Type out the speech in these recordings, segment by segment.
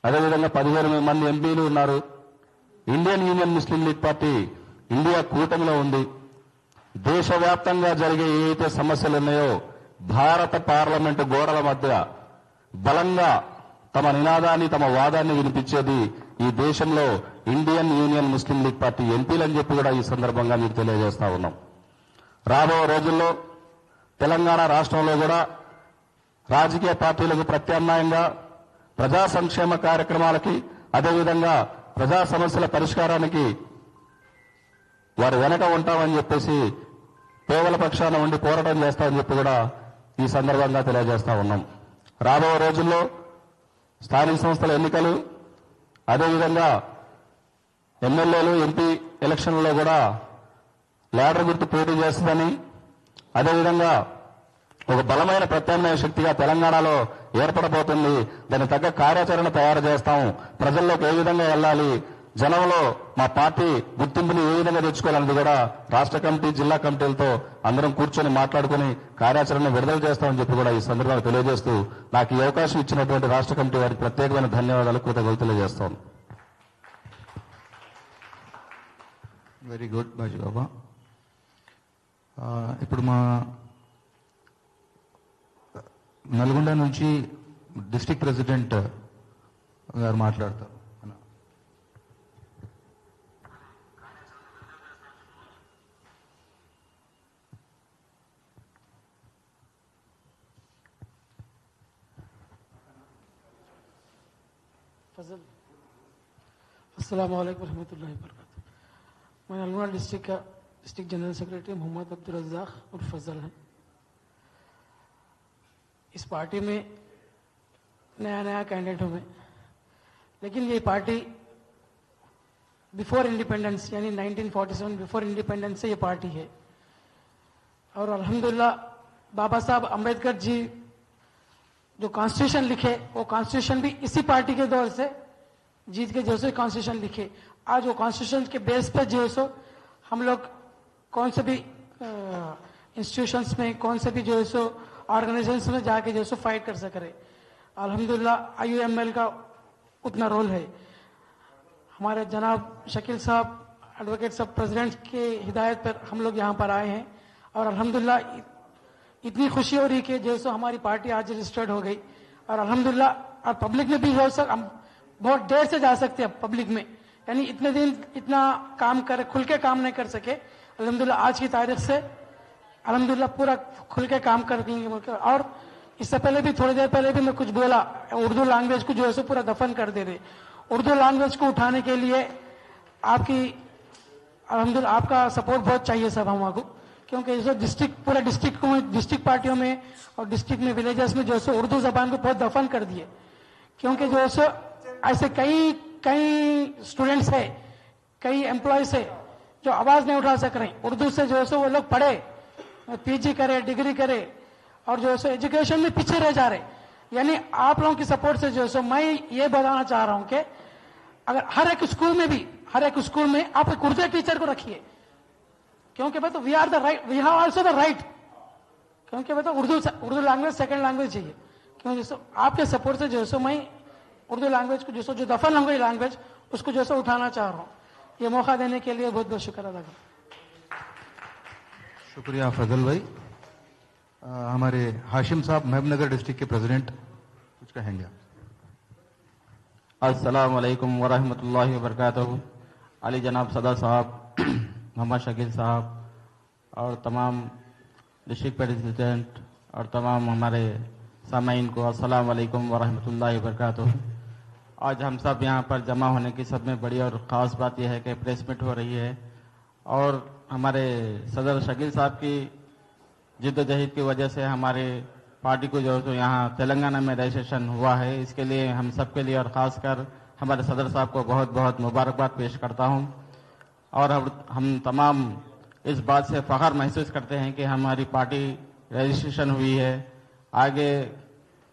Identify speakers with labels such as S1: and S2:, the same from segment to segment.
S1: అదేవిధంగా 15 మంది ఎంపీలు ఉన్నారు. ఇండియన్ యూనియన్ ముస్లిం లీగ్ పార్టీ ఇండియా కూటమిలో ఉంది. దేశవ్యాప్తంగా జరిగే ఏవైతే సమస్యలు ఉన్నాయో భారత పార్లమెంటు గోడల మధ్య బలంగా తమ నినాదాన్ని తమ వాదాన్ని వినిపించేది ఈ దేశంలో ఇండియన్ యూనియన్ ముస్లిం లీగ్ పార్టీ ఎంపీలని చెప్పి కూడా ఈ సందర్భంగా మీకు తెలియజేస్తా ఉన్నాం. రాబో రోజుల్లో తెలంగాణ రాష్ట్రంలో కూడా రాజకీయ పార్టీలకు ప్రత్యామ్నాయంగా ప్రజా సంక్షేమ కార్యక్రమాలకి అదేవిధంగా ప్రజా సమస్యల పరిష్కారానికి వారు వెనక ఉంటామని చెప్పేసి పేదల పక్షాన ఉండి పోరాటం చేస్తామని చెప్పి కూడా ఈ సందర్భంగా తెలియజేస్తా ఉన్నాం. రాబో రోజుల్లో స్థానిక సంస్థల ఎన్నికలు అదేవిధంగా ఎమ్మెల్యేలు ఎంపీ ఎలక్షన్లలో కూడా ల్యాడర్ గుర్తు పోటీ చేస్తుందని అదేవిధంగా ఒక బలమైన ప్రత్యామ్నాయ శక్తిగా తెలంగాణలో ఏర్పడబోతుంది. దానికి తగ్గ కార్యాచరణ తయారు చేస్తాం. ప్రజల్లోకి ఏ విధంగా వెళ్ళాలి, జనంలో మా పార్టీ గుర్తింపుని ఏ విధంగా తెచ్చుకోవాలన్నది కూడా రాష్ట్ర కమిటీ జిల్లా కమిటీలతో అందరం కూర్చొని మాట్లాడుకుని కార్యాచరణ విడుదల చేస్తామని చెప్పి కూడా ఈ సందర్భంగా తెలియజేస్తూ నాకు ఈ అవకాశం ఇచ్చినటువంటి రాష్ట్ర కమిటీ వారికి ప్రత్యేకమైన ధన్యవాదాలు కృతజ్ఞతలు తెలియజేస్తాను.
S2: వెరీ గుడ్ బాజీ బాబా. ఇప్పుడు మా నల్గొండ నుంచి డిస్ట్రిక్ట్ ప్రెసిడెంట్ గారు మాట్లాడతారు.
S3: फजल अस्सलाम वालेकुम रहमतुल्लाहि व बरकातहू। मैं नलगोंडा डिस्ट्रिक्ट का district general secretary Mohammed Abdul Razzaq और फजल है। इस पार्टी में नया कैंडिडेट हूँ मैं, लेकिन ये पार्टी बिफोर इंडिपेंडेंस यानी 1947 बिफोर इंडिपेंडेंस से ये पार्टी है। और अल्हम्दुलिल्लाह बाबा साहब अम्बेडकर जी जो कॉन्स्टिट्यूशन लिखे वो कॉन्स्टिट्यूशन भी इसी पार्टी के दौर से जीत के जो सो कॉन्स्टिट्यूशन लिखे। आज वो कॉन्स्टिट्यूशन के बेस पर जो सो हम लोग कौन से भी इंस्टीट्यूशंस में कौन से भी जो सो ऑर्गेनाइजेशंस में जाके जो सो फाइट कर सके। अल्हम्दुलिल्लाह IUML का उतना रोल है। हमारे जनाब शकील साहब एडवोकेट साहब प्रेसिडेंट के हिदायत पर हम लोग यहाँ पर आए हैं और अल्हम्दुलिल्लाह इतनी खुशी हो रही कि जैसे हमारी पार्टी आज रजिस्टर्ड हो गई। और अल्हम्दुलिल्लाह और पब्लिक में भी हो सक हम बहुत देर से जा सकते हैं पब्लिक में, यानी इतने दिन इतना काम कर खुल के काम नहीं कर सके। अल्हम्दुलिल्लाह आज की तारीख से अल्हम्दुलिल्लाह पूरा खुल के काम कर देंगे। और इससे पहले भी थोड़ी देर पहले भी मैं कुछ बोला, उर्दू लैंग्वेज को जो है सो पूरा दफन कर दे रहे। उर्दू लैंग्वेज को उठाने के लिए आपकी अल्हम्दुलिल्लाह आपका सपोर्ट बहुत चाहिए सब हमको, क्योंकि जो डिस्ट्रिक्ट पूरा डिस्ट्रिक्ट पार्टियों में और डिस्ट्रिक्ट में विलेजेस में जो है उर्दू जबान को बहुत दफन कर दिए। क्योंकि जो है ऐसे कई स्टूडेंट्स है, कई एम्प्लॉयज है जो आवाज नहीं उठा सक रहे। उर्दू से जो है वो लोग पढ़े, PG करे, डिग्री करे और जो है एजुकेशन में पीछे रह जा रहे। यानी आप लोगों की सपोर्ट से जो है मैं ये बताना चाह रहा हूं कि अगर हर एक स्कूल में आप एक उर्दू टीचर को रखिए, क्योंकि भाई तो we have also the right, क्योंकि भाई तो उर्दू लैंग्वेज सेकंड लैंग्वेज चाहिए। क्योंकि आपके सपोर्ट से जो है मैं उर्दू लैंग्वेज को जो दफन हो गई लैंग्वेज उसको जो उठाना चाह रहा हूँ। ये मौका देने के लिए बहुत बहुत शुक्र अदा करता हूं।
S2: शुक्रिया फजल भाई। हमारे हाशिम साहब महबूबनगर डिस्ट्रिक्ट के प्रेसिडेंट कुछ कहेंगे।
S4: अस्सलाम वालेकुम वरहमतुल्लाहि वबरकातुहू। अली जनाब सदर साहब, मोहम्मद शकील साहब और तमाम डिस्ट्रिक्ट प्रेसिडेंट और तमाम हमारे सामाइन को अस्सलाम वालेकुम वरहमतुल्लाहि वबरकातुहू। आज हम सब यहाँ पर जमा होने की सब में बड़ी और ख़ास बात यह है कि प्रेस मीट हो रही है और हमारे सदर शकील साहब की जिद्दोजहद की वजह से हमारे पार्टी को जो है यहाँ तेलंगाना में रजिस्ट्रेशन हुआ है। इसके लिए हम सब के लिए और ख़ास कर हमारे सदर साहब को बहुत बहुत मुबारकबाद पेश करता हूँ। और हम तमाम इस बात से फ़ख्र महसूस करते हैं कि हमारी पार्टी रजिस्ट्रेशन हुई है। आगे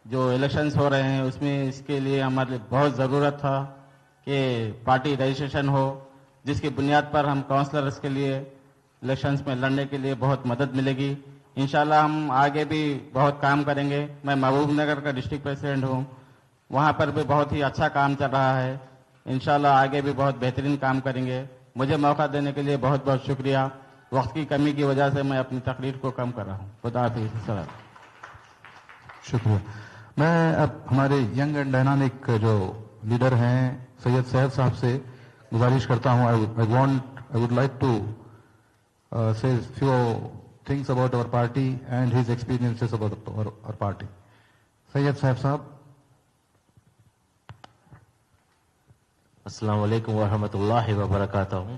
S4: जो इलेक्शंस हो रहे हैं उसमें इसके लिए हमारे बहुत ज़रूरत था कि पार्टी रजिस्ट्रेशन हो, जिसकी बुनियाद पर हम काउंसलर्स के लिए इलेक्शंस में लड़ने के लिए बहुत मदद मिलेगी। इंशाल्लाह हम आगे भी बहुत काम करेंगे। मैं महबूब नगर का डिस्ट्रिक्ट प्रेसिडेंट हूँ, वहाँ पर भी बहुत ही अच्छा काम चल रहा है। इंशाल्लाह आगे भी बहुत बेहतरीन काम करेंगे। मुझे मौका देने के लिए बहुत बहुत शुक्रिया। वक्त की कमी की वजह से मैं अपनी तकरीर को कम कर रहा हूँ। खुदा हाफिज़। सलाम।
S2: शुक्रिया। मैं अब हमारे यंग एंड डायनामिक जो लीडर हैं सैयद सैयद साहब से गुजारिश करता हूं, आई वुड लाइक टू से few things about our party and his experiences about our party. Syed साहब साहब।
S5: अस्सलाम वालेकुम वरहमतुल्लाहि वबरकातुहू।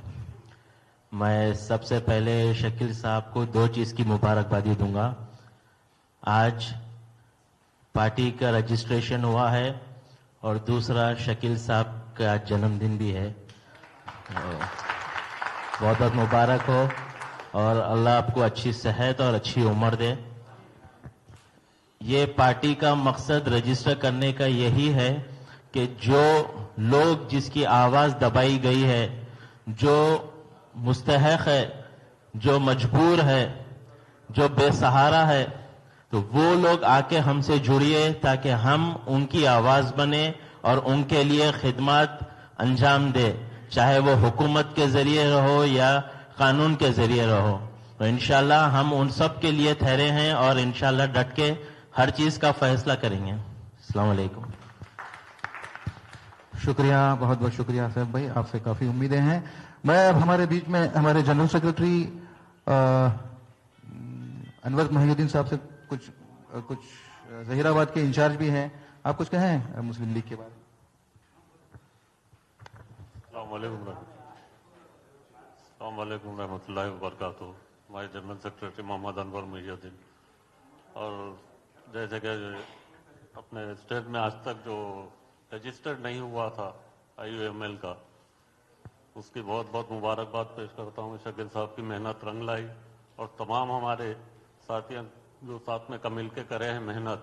S5: मैं सबसे पहले शकील साहब को दो चीज़ की मुबारकबादी दूंगा। आज पार्टी का रजिस्ट्रेशन हुआ है और दूसरा शकील साहब का जन्मदिन भी है। बहुत बहुत मुबारक हो और अल्लाह आपको अच्छी सेहत और अच्छी उम्र दे। ये पार्टी का मकसद रजिस्टर करने का यही है कि जो लोग जिसकी आवाज़ दबाई गई है, जो मुस्तहक है, जो मजबूर है, जो बेसहारा है, तो वो लोग आके हमसे जुड़िए ताकि हम उनकी आवाज़ बने और उनके लिए खिदमत अंजाम दे, चाहे वो हुकूमत के ज़रिए रहो या कानून के ज़रिए रहो। तो इंशाल्लाह हम उन सब के लिए ठहरे हैं और इंशाल्लाह डट के हर चीज़ का फैसला करेंगे। अस्सलाम वालेकुम।
S2: शुक्रिया, बहुत बहुत शुक्रिया साहब भाई, आपसे काफी उम्मीदें हैं। मैं अब हमारे बीच में हमारे जनरल सेक्रेटरी अनवर महिउद्दीन साहब से कुछ जहीराबाद के इंचार्ज भी हैं, आप कुछ कहें मुस्लिम लीग के बारे में।
S6: अस्सलाम वालेकुम रहमतुल्लाहि व बरकातहू। हमारे जनरल सेक्रेटरी मोहम्मद अनवर महिउद्दीन। और जैसे कि अपने स्टेट में आज तक जो रजिस्टर्ड नहीं हुआ था IUML का, उसकी बहुत बहुत मुबारकबाद पेश करता हूँ। शकील साहब की मेहनत रंग लाई और तमाम हमारे साथियों जो साथ में मिल के करे हैं मेहनत,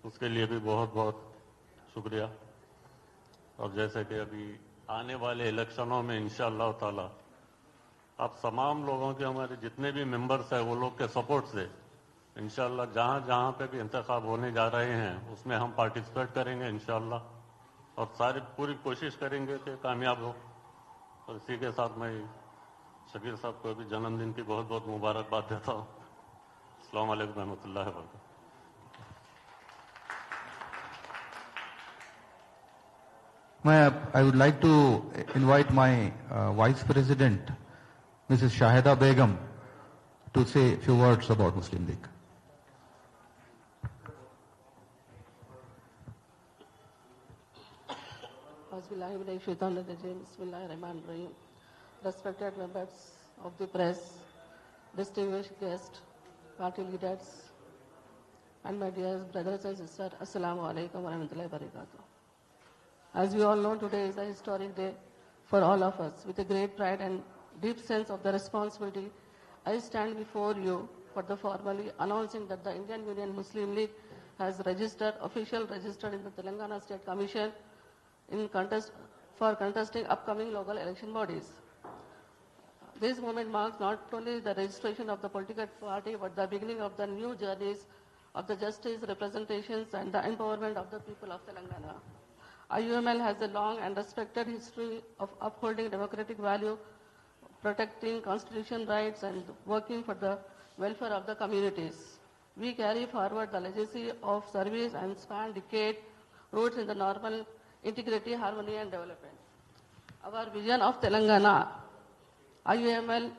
S6: उसके लिए भी बहुत बहुत शुक्रिया। और जैसे कि अभी आने वाले इलेक्शनों में इंशाअल्लाह ताला आप तमाम लोगों के, हमारे जितने भी मेंबर्स हैं वो लोग के सपोर्ट से इंशाअल्लाह जहाँ जहाँ पे भी इंतखाब होने जा रहे हैं उसमें हम पार्टिसिपेट करेंगे इंशाअल्लाह, और सारी पूरी कोशिश करेंगे कि कामयाब हो। और इसी के साथ मैं शकील साहब को भी जन्मदिन की बहुत बहुत मुबारकबाद देता हूँ। अस्सलाम वालेकुम रहमतुल्लाहि व बरकातहू।
S2: I would like to invite my Vice President, Mrs. Shahida Begum, to say a few words about Muslim League.
S7: Respected members of the press, distinguished guests, party leaders, and my dear brothers and sisters, Assalamu alaikum wa rahmatullahi wa barakatuh. As we all know, today is a historic day for all of us. With a great pride and deep sense of the responsibility, I stand before you for the formally announcing that the Indian Union Muslim League has officially registered in the Telangana State Commission for contesting upcoming local election bodies. This moment marks not only the registration of the political party, but the beginning of the new journeys of the justice, representations, and the empowerment of the people of Telangana. IUML has a long and respected history of upholding democratic value, protecting constitutional rights, and working for the welfare of the communities. We carry forward the legacy of service and span decade roots in the normal integrity, harmony, and development. Our vision of Telangana, IUML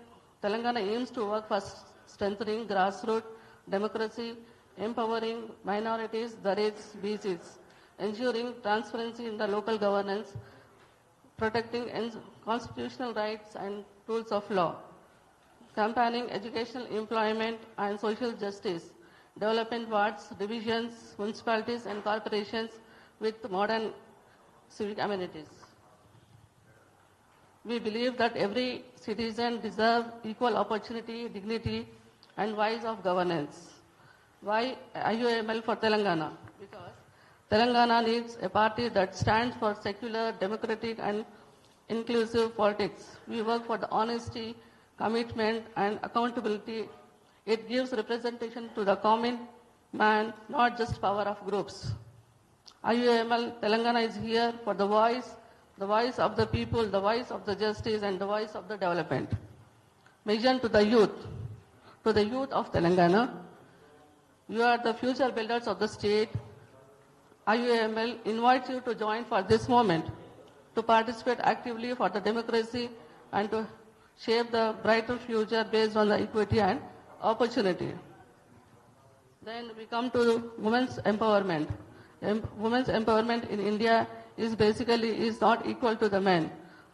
S7: Telangana aims to work for strengthening grassroots democracy, empowering minorities, Dalits, BCs, ensuring transparency in the local governance, protecting constitutional rights and rules of law, campaigning educational, employment, and social justice, developing wards, divisions, municipalities, and corporations with modern civic amenities. We believe that every citizen deserves equal opportunity, dignity, and voice of governance. Why IUML for Telangana? Because Telangana needs a party that stands for secular, democratic, and inclusive politics. We work for the honesty, commitment, and accountability. It gives representation to the common man, not just power of groups. IUML Telangana is here for the voice of the people, the voice of the justice, and the voice of the development. Mission to the youth of Telangana. You are the future builders of the state. IUML invites you to join for this moment, to participate actively for the democracy and to shape the brighter future based on the equity and opportunity. Then we come to women's empowerment. Women's empowerment in India is not equal to the men.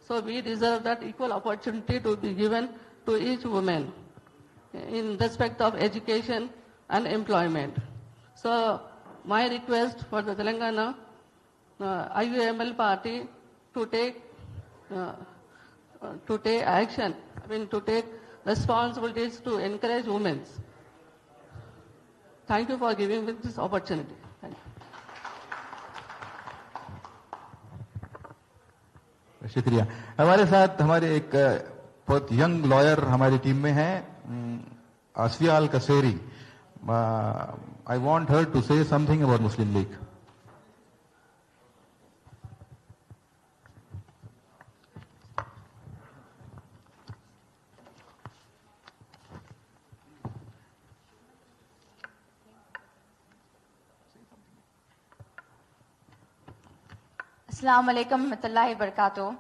S7: So we deserve that equal opportunity to be given to each woman in respect of education and employment. So my request for the Telangana IUML party to take action, to take responsibilities to encourage women. Thank you for giving me this opportunity. Thank you.
S2: शुक्रिया. हमारे साथ हमारे एक बहुत young lawyer हमारी team में हैं, आसफिया अल कसेरी. I want her to say something about Muslim League.
S8: Assalamu alaikum warahmatullahi wabarakatuh.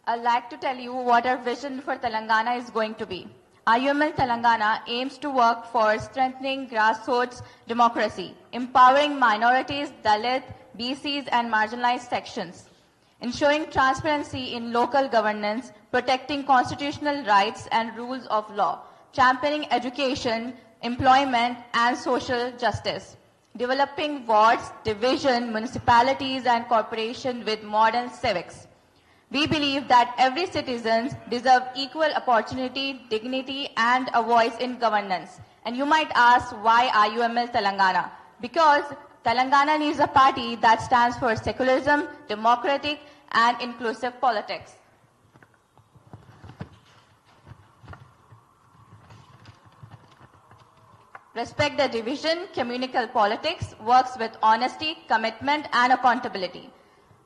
S8: I'd like to tell you what our vision for Telangana is going to be. IUML Telangana aims to work for strengthening grassroots democracy, empowering minorities, Dalit, BCs and marginalized sections, ensuring transparency in local governance, protecting constitutional rights and rules of law, championing education, employment and social justice, developing wards, division, municipalities and corporations with modern civics. We believe that every citizen deserves equal opportunity, dignity and a voice in governance. And you might ask, why IUML Telangana? Because Telangana needs a party that stands for secularism, democratic and inclusive politics. Respect the division, communal politics, works with honesty, commitment and accountability,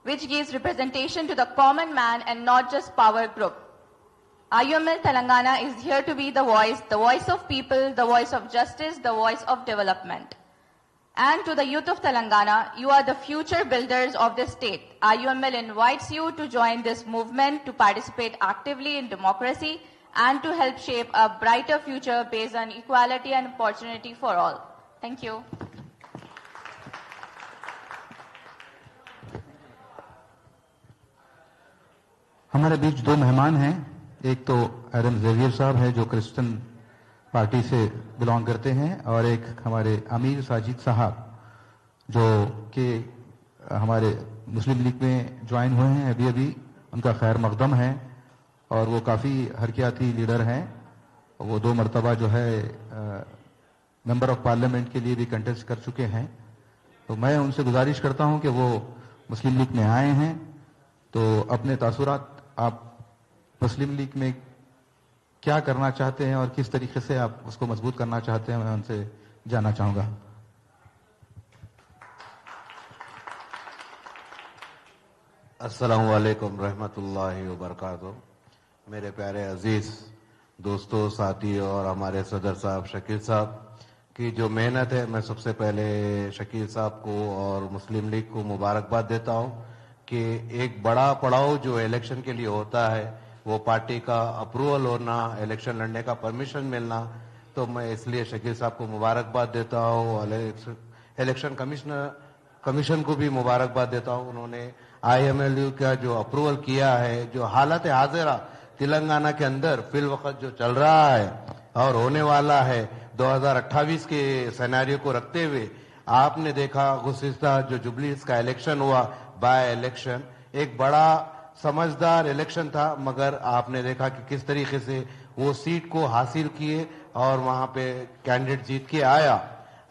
S8: which gives representation to the common man and not just power group. IUML Telangana is here to be the voice of people, the voice of justice, the voice of development. And to the youth of Telangana, you are the future builders of this state. IUML invites you to join this movement, to participate actively in democracy, and to help shape a brighter future based on equality and opportunity for all. Thank you.
S2: हमारे बीच दो मेहमान हैं. एक तो Adam Xavier साहब हैं जो Christian party से बिलोंग करते हैं, और एक हमारे अमीर साजिद साहब जो कि हमारे मुस्लिम लीग में ज्वाइन हुए हैं अभी. उनका खैर मकदम है और वो काफ़ी हरकियाती लीडर हैं. वो 2 मरतबा जो है मेंबर ऑफ पार्लियामेंट के लिए भी कंटेस्ट कर चुके हैं. तो मैं उनसे गुजारिश करता हूं कि वो मुस्लिम लीग में आए हैं, तो अपने तासुरात आप मुस्लिम लीग में क्या करना चाहते हैं और किस तरीके से आप उसको मजबूत करना चाहते हैं, मैं उनसे जानना चाहूँगा.
S9: अस्सलामु अलैकुम रहमतुल्लाहि व बरकातुहू. मेरे प्यारे अजीज दोस्तों, साथी और हमारे सदर साहब शकील साहब की जो मेहनत है, मैं सबसे पहले शकील साहब को और मुस्लिम लीग को मुबारकबाद देता हूं कि एक बड़ा पड़ाव जो इलेक्शन के लिए होता है, वो पार्टी का अप्रूवल होना, इलेक्शन लड़ने का परमिशन मिलना, तो मैं इसलिए शकील साहब को मुबारकबाद देता हूं. इलेक्शन कमीशन को भी मुबारकबाद देता हूं. उन्होंने IUML का जो अप्रूवल किया है, जो हालत हाजिरा तेलंगाना के अंदर फिल वक्त जो चल रहा है और होने वाला है 2028 के सिनेरियो को रखते हुए, आपने देखा गुज़िश्ता जो जुबलीस का इलेक्शन हुआ, बाय इलेक्शन, एक बड़ा समझदार इलेक्शन था, मगर आपने देखा कि किस तरीके से वो सीट को हासिल किए और वहां पे कैंडिडेट जीत के आया.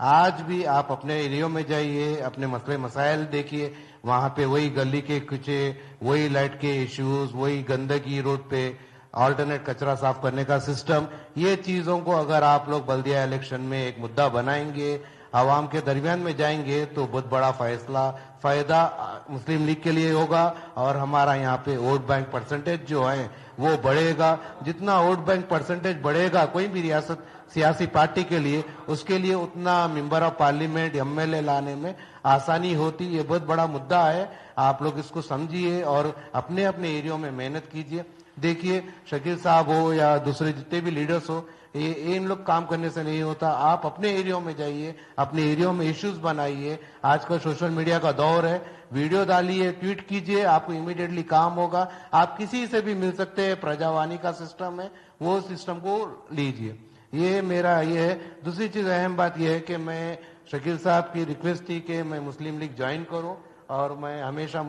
S9: आज भी आप अपने एरिया में जाइए, अपने मसले मसाइल देखिए, वहां पे वही गली के कुचे, वही लाइट के इश्यूज, वही गंदगी रोड पे, ऑल्टरनेट कचरा साफ करने का सिस्टम, ये चीजों को अगर आप लोग बल्दिया इलेक्शन में एक मुद्दा बनाएंगे, आवाम के दरमियान में जाएंगे, तो बहुत बड़ा फैसला फायदा मुस्लिम लीग के लिए होगा और हमारा यहाँ पे वोट बैंक परसेंटेज जो है वो बढ़ेगा। जितना वोट बैंक परसेंटेज बढ़ेगा कोई भी रियासत सियासी पार्टी के लिए, उसके लिए उतना मेंबर ऑफ पार्लियामेंट एमएलए लाने में आसानी होती। ये बहुत बड़ा मुद्दा है, आप लोग इसको समझिए और अपने अपने एरिया में मेहनत कीजिए। देखिए शकील साहब हो या दूसरे जितने भी लीडर्स हो, ये इन लोग काम करने से नहीं होता। आप अपने एरिया में जाइए, अपने एरिया में इश्यूज बनाइए। आजकल सोशल मीडिया का दौर है, वीडियो डालिए, ट्वीट कीजिए, आपको इमीडिएटली काम होगा। आप किसी से भी मिल सकते हैं, प्रजावाणी का सिस्टम है, वो सिस्टम को लीजिए। ये मेरा ये है। दूसरी चीज अहम बात यह है कि मैं शकील साहब की रिक्वेस्ट थी कि मैं मुस्लिम लीग ज्वाइन करूं और मैं हमेशा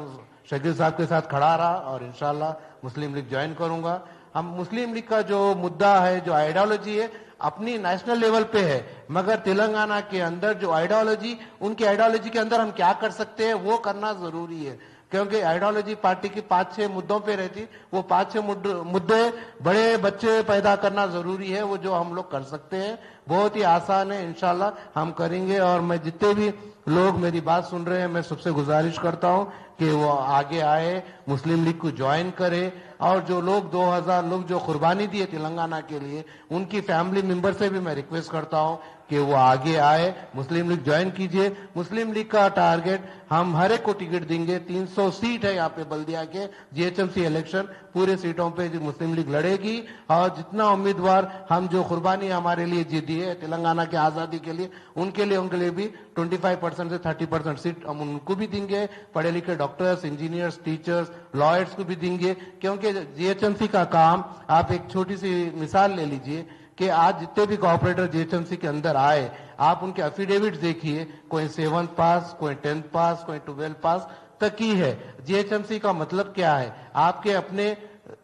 S9: शकील साहब के साथ खड़ा रहा और इंशाल्लाह मुस्लिम लीग ज्वाइन करूंगा। हम मुस्लिम लीग का जो मुद्दा है, जो आइडियोलॉजी है, अपनी नेशनल लेवल पे है, मगर तेलंगाना के अंदर जो आइडियोलॉजी, उनकी आइडियोलॉजी के अंदर हम क्या कर सकते हैं वो करना जरूरी है। क्योंकि आइडियोलॉजी पार्टी की 5-6 मुद्दों पे रहती, वो 5-6 मुद्दे बड़े बच्चे पैदा करना जरूरी है, वो जो हम लोग कर सकते हैं बहुत ही आसान है, इंशाल्लाह हम करेंगे। और मैं जितने भी लोग मेरी बात सुन रहे हैं, मैं सबसे गुजारिश करता हूं कि वो आगे आए, मुस्लिम लीग को ज्वाइन करे। और जो लोग 2000 लोग जो कुर्बानी दिए तेलंगाना के लिए, उनकी फैमिली मेंबर से भी मैं रिक्वेस्ट करता हूं कि वो आगे आए, मुस्लिम लीग ज्वाइन कीजिए। मुस्लिम लीग का टारगेट, हम हर एक को टिकट देंगे। 300 सीट है यहाँ पे बल्दिया के जीएचएमसी इलेक्शन, पूरे सीटों पे मुस्लिम लीग लड़ेगी। और जितना उम्मीदवार हम जो कुर्बानी हमारे लिए दी है तेलंगाना की आजादी के लिए, उनके लिए भी 25% से 30% सीट हम उनको भी देंगे। पढ़े लिखे डॉक्टर्स, इंजीनियर्स, टीचर्स, लॉयर्स को भी देंगे। क्योंकि जीएचएमसी का काम, आप एक छोटी सी मिसाल ले लीजिए कि आज जितने भी कोऑपरेटर जीएचएमसी के अंदर आए, आप उनके एफिडेविट देखिए, कोई 7th पास, कोई 10th पास, कोई 12th पास तक की है। जीएचएमसी का मतलब क्या है? आपके अपने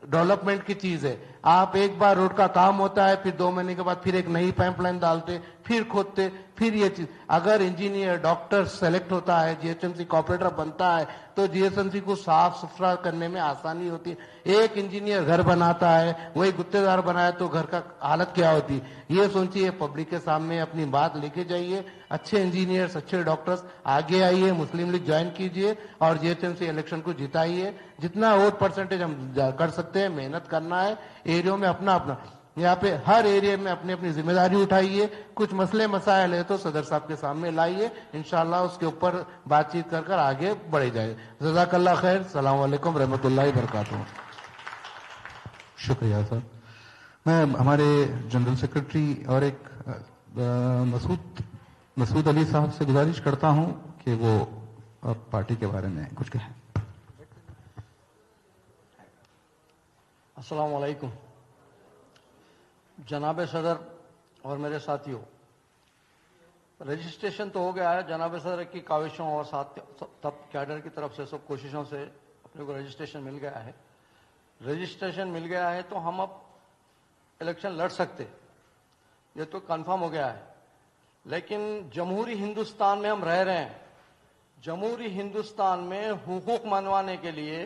S9: डेवलपमेंट की चीज है। आप एक बार रोड का काम होता है, फिर 2 महीने के बाद फिर एक नई पाइपलाइन डालते, फिर खोदते, फिर ये चीज। अगर इंजीनियर, डॉक्टर सेलेक्ट होता है, जीएचएमसी कॉपरेटर बनता है, तो जीएचएमसी को साफ सुथरा करने में आसानी होती है। एक इंजीनियर घर बनाता है, वही गुत्तेदार बनाया तो घर का हालत क्या होती। ये सोचिए, पब्लिक के सामने अपनी बात लेके जाइए। अच्छे इंजीनियर्स, अच्छे डॉक्टर्स आगे आइए, मुस्लिम लीग ज्वाइन कीजिए और जीएचएमसी इलेक्शन को जिताइए। जितना वोट परसेंटेज हम कर सकते हैं, मेहनत करना है। एरिया में अपना अपना, यहाँ पे हर एरिया में अपनी अपनी जिम्मेदारी उठाइए। कुछ मसले मसाइल है तो सदर साहब के सामने लाइए, इंशाल्लाह उसके ऊपर बातचीत कर कर आगे बढ़े जाए। जज़ाकल्लाह खैर। सलाम अलैकुम रहमतुल्लाहि बरकातहू।
S2: शुक्रिया सर। मैं हमारे जनरल सेक्रेटरी और एक मसूद अली साहब से गुजारिश करता हूं कि वो पार्टी के बारे में कुछ कहें।
S10: अस्सलाम वालेकुम। जनाब सदर और मेरे साथियों, रजिस्ट्रेशन तो हो गया है। जनाब सदर की काविशों और साथ तब कैडर की तरफ से सब कोशिशों से अपने को रजिस्ट्रेशन मिल गया है। रजिस्ट्रेशन मिल गया है तो हम अब इलेक्शन लड़ सकते, ये तो कंफर्म हो गया है। लेकिन जमहूरी हिंदुस्तान में हम रह रहे हैं। जमहूरी हिंदुस्तान में हुकूक मनवाने के लिए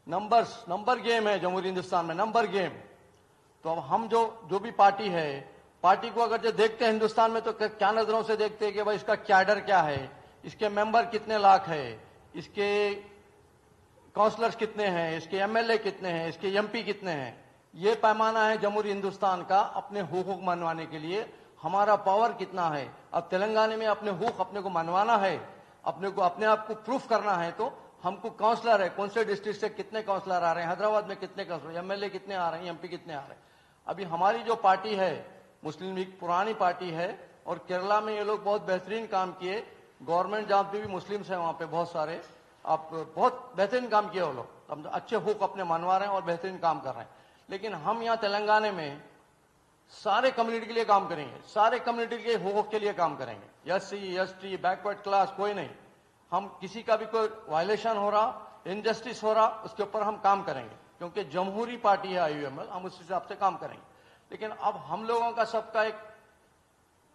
S10: नंबर गेम है। जमहूरी हिंदुस्तान में नंबर गेम। तो अब हम जो भी पार्टी है, पार्टी को अगर जो देखते हैं हिंदुस्तान में, तो क्या नजरों से देखते हैं कि भाई इसका कैडर क्या है, इसके मेंबर कितने लाख है, इसके काउंसलर्स कितने हैं, इसके एमएलए कितने हैं, इसके एमपी कितने हैं। ये पैमाना है जमहूरी हिंदुस्तान का अपने हुकूक मनवाने के लिए। हमारा पावर कितना है। अब तेलंगाना में अपने हुकूक अपने को मनवाना है, अपने आप को प्रूफ करना है, तो हमको काउंसलर है, कौन से डिस्ट्रिक्ट से कितने काउंसलर आ रहे हैं, हैदराबाद में कितने काउंसलर, एमएलए कितने आ रहे हैं, एमपी कितने आ रहे हैं। अभी हमारी जो पार्टी है मुस्लिम लीग, पुरानी पार्टी है, और केरला में ये लोग बहुत बेहतरीन काम किए। गवर्नमेंट जहां पे भी मुस्लिम्स हैं वहां पे बहुत सारे, आप बहुत बेहतरीन काम किए वो लोग, हम अच्छे हुकूक अपने मनवा रहे हैं और बेहतरीन काम कर रहे हैं। लेकिन हम यहाँ तेलंगाना में सारे कम्युनिटी के लिए काम करेंगे, सारे कम्युनिटी के हुकूक के लिए काम करेंगे। एससी, एसटी, बैकवर्ड क्लास कोई नहीं। हम किसी का भी कोई वायलेशन हो रहा, इनजस्टिस हो रहा, उसके ऊपर हम काम करेंगे, क्योंकि जमहूरी पार्टी है आईयूएमएल, हम उस हिसाब से काम करेंगे। लेकिन अब हम लोगों का सबका एक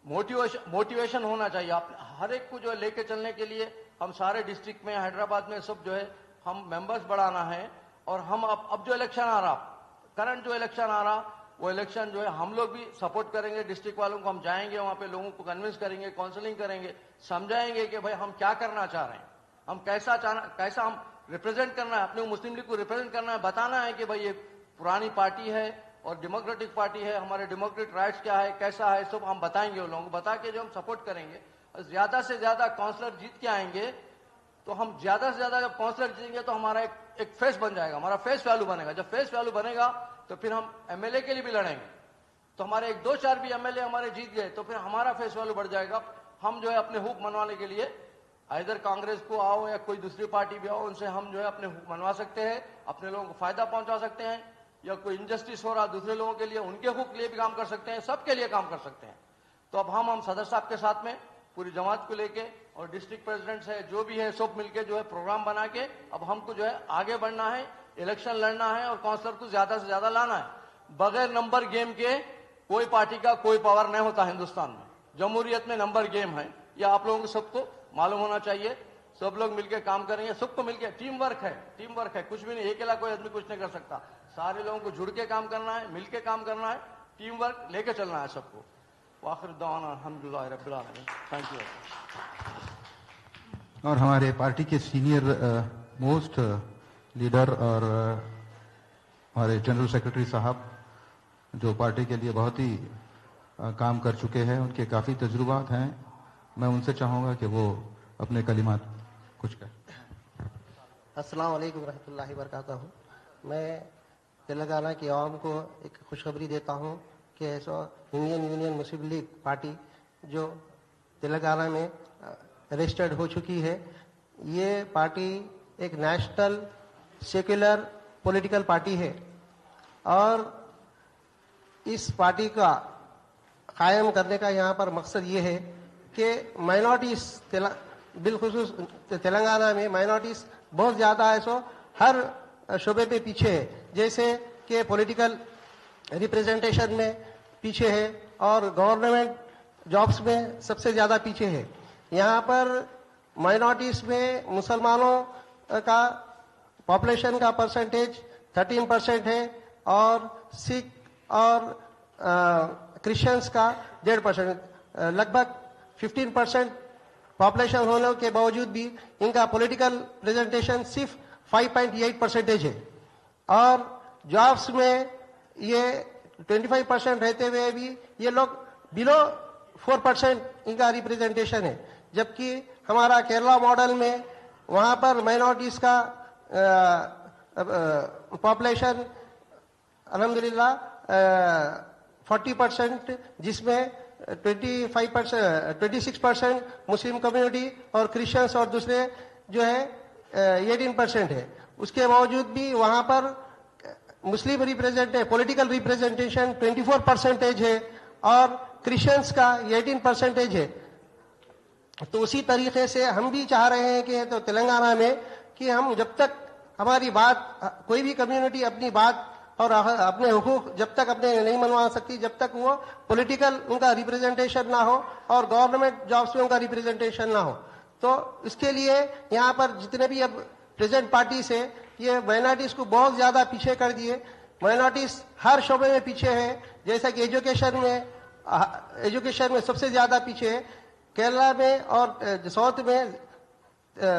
S10: मोटिवेशन होना चाहिए। आप हर एक को जो है लेके चलने के लिए हम सारे डिस्ट्रिक्ट में, हैदराबाद में सब जो है हम मेंबर्स बढ़ाना है। और हम अब जो इलेक्शन आ रहा, करंट जो इलेक्शन आ रहा, वो इलेक्शन जो है हम लोग भी सपोर्ट करेंगे। डिस्ट्रिक्ट वालों को हम जाएंगे वहां पे, लोगों को कन्विंस करेंगे, काउंसलिंग करेंगे, समझाएंगे कि भाई हम क्या करना चाह रहे हैं। हम कैसा हम रिप्रेजेंट करना है, अपने मुस्लिम लीग को रिप्रेजेंट करना है, बताना है कि भाई ये पुरानी पार्टी है और डेमोक्रेटिक पार्टी है, हमारे डेमोक्रेटिक राइट्स क्या है, कैसा है, सब हम बताएंगे उन लोगों को। बता के जो हम सपोर्ट करेंगे, ज्यादा से ज्यादा काउंसलर जीत के आएंगे तो हम ज्यादा से ज्यादा जब काउंसलर जीतेंगे तो हमारा एक फेस बन जाएगा, हमारा फेस वैल्यू बनेगा। जब फेस वैल्यू बनेगा तो फिर हम एमएलए के लिए भी लड़ेंगे। तो हमारे 1-2-4 भी एमएलए हमारे जीत गए तो फिर हमारा फेस वैल्यू बढ़ जाएगा। हम जो है अपने हुक मनवाने के लिए इधर कांग्रेस को आओ या कोई दूसरी पार्टी भी आओ, उनसे हम जो है अपने हुक मनवा सकते हैं, अपने लोगों को फायदा पहुंचा सकते हैं, या कोई इनजस्टिस हो रहा दूसरे लोगों के लिए, उनके हुक लिए भी काम कर सकते हैं, सबके लिए काम कर सकते हैं। तो अब हम सदर साहब के साथ में पूरी जमात को लेके और डिस्ट्रिक्ट प्रेसिडेंट्स है जो भी है सब मिलके जो है प्रोग्राम बना के अब हमको जो है आगे बढ़ना है, इलेक्शन लड़ना है और काउंसलर को ज्यादा से ज्यादा लाना है। बगैर नंबर गेम के कोई पार्टी का कोई पावर नहीं होता हिंदुस्तान में। जमहूरियत में नंबर गेम है, यह आप लोगों को सबको मालूम होना चाहिए। सब लोग मिलकर काम करेंगे, सबको मिलकर टीम वर्क है, कुछ भी नहीं, अकेला कोई आदमी कुछ नहीं कर सकता। सारे लोगों को जुड़ के काम करना है, मिलके काम करना है, टीम वर्क लेके चलना है सबको। वाखिर दावाना अल्हम्दुलिल्लाह रब्बिल आलमीन। Thank you.
S2: और हमारे पार्टी के सीनियर मोस्ट लीडर और हमारे जनरल सेक्रेटरी साहब जो पार्टी के लिए बहुत ही काम कर चुके हैं, उनके काफ़ी तजुर्बात हैं। मैं उनसे चाहूँगा कि वो अपने कलिमात कुछ कहें।
S11: अस्सलाम वालेकुम रहमतुल्लाहि व बरकातहू। मैं तेलंगाना की आवाम को एक खुशखबरी देता हूँ कि इंडियन यूनियन मुस्लिम लीग पार्टी जो तेलंगाना में रजिस्टर्ड हो चुकी है, ये पार्टी एक नेशनल सेक्युलर पॉलिटिकल पार्टी है और इस पार्टी का कायम करने का यहाँ पर मकसद ये है कि माइनॉरिटीज बिलखुसूस तेलंगाना में माइनॉरिटीज बहुत ज़्यादा है, सो हर शोबे पे पीछे है। जैसे कि पॉलिटिकल रिप्रेजेंटेशन में पीछे है और गवर्नमेंट जॉब्स में सबसे ज़्यादा पीछे है। यहाँ पर माइनॉरिटीज में मुसलमानों का पॉपुलेशन का परसेंटेज 13% है और सिख और क्रिश्चियंस का 1.5%, लगभग 15% पॉपुलेशन होने के बावजूद भी इनका पॉलिटिकल प्रेजेंटेशन सिर्फ 5.8% है और जॉब्स में ये 25% रहते हुए भी ये लोग बिलो 4% इनका रिप्रेजेंटेशन है। जबकि हमारा केरला मॉडल में वहाँ पर माइनॉरिटीज का पॉपुलेशन अल्हम्दुलिल्लाह 40%, जिसमें 26% मुस्लिम कम्युनिटी और क्रिश्चियंस और दूसरे जो है 18% है। उसके बावजूद भी वहाँ पर मुस्लिम पॉलिटिकल रिप्रेजेंटेशन 24% है और क्रिश्चियंस का 18% है। तो उसी तरीके से हम भी चाह रहे हैं कि तो तेलंगाना में कि हम जब तक हमारी बात, कोई भी कम्युनिटी अपनी बात और अपने हुकूक जब तक अपने नहीं मनवा सकती, जब तक वो पॉलिटिकल उनका रिप्रेजेंटेशन ना हो और गवर्नमेंट जॉब्स में उनका रिप्रेजेंटेशन ना हो। तो इसके लिए यहाँ पर जितने भी अब प्रेजेंट पार्टी से ये माइनॉरिटीज को बहुत ज्यादा पीछे कर दिए। माइनॉरिटीज हर शोबे में पीछे है, जैसा कि एजुकेशन में सबसे ज्यादा पीछे है। केरला में और साउथ में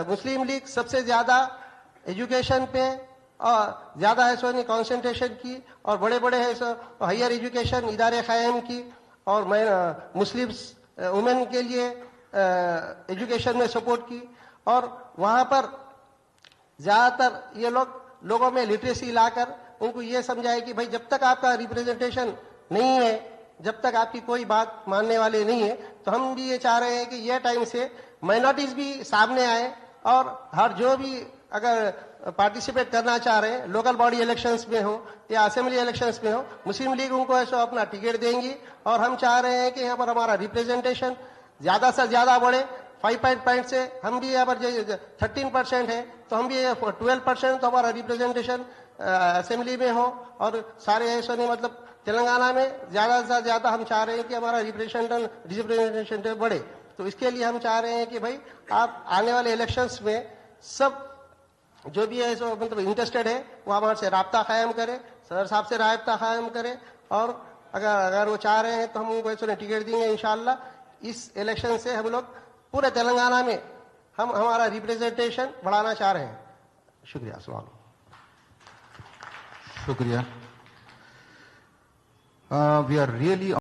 S11: मुस्लिम लीग सबसे ज्यादा एजुकेशन पे और ज्यादा है सो ने कॉन्सेंट्रेशन की और बड़े बड़े है सो हायर एजुकेशन इदारे कायम की और मुस्लिम वुमेन के लिए एजुकेशन में सपोर्ट की। और वहाँ पर ज्यादातर ये लोगों में लिटरेसी लाकर उनको ये समझाए कि भाई जब तक आपका रिप्रेजेंटेशन नहीं है, जब तक आपकी कोई बात मानने वाले नहीं है, तो हम भी ये चाह रहे हैं कि यह टाइम से माइनॉरिटीज भी सामने आए और हर जो भी अगर पार्टिसिपेट करना चाह रहे हैं, लोकल बॉडी इलेक्शंस में हो या असेंबली इलेक्शंस में हो, मुस्लिम लीग उनको ऐसा अपना टिकट देंगी। और हम चाह रहे हैं कि यहाँ पर हमारा रिप्रेजेंटेशन ज्यादा से ज्यादा बढ़े। 5 से हम भी यहाँ पर 13% है तो हम भी 12% तो हमारा रिप्रेजेंटेशन असेंबली में हो और सारे ऐसा नहीं, मतलब तेलंगाना में ज्यादा से ज्यादा हम चाह रहे हैं कि हमारा रिप्रेजेंटेशन बढ़े। तो इसके लिए हम चाह रहे हैं कि भाई आप आने वाले इलेक्शंस में सब जो भी है सो मतलब इंटरेस्टेड है वो हमारे से राब्ता कायम करे, सदर साहब से राब्ता कायम करे और अगर वो चाह रहे हैं तो हम उनको ऐसे टिकट देंगे इंशाल्लाह। इस इलेक्शन से हम लोग पूरे तेलंगाना में ہم ہمارا ریپریزنٹیشن بڑھانا چاہ رہے ہیں. شکریہ. السلام علیکم.
S2: شکریہ. We are really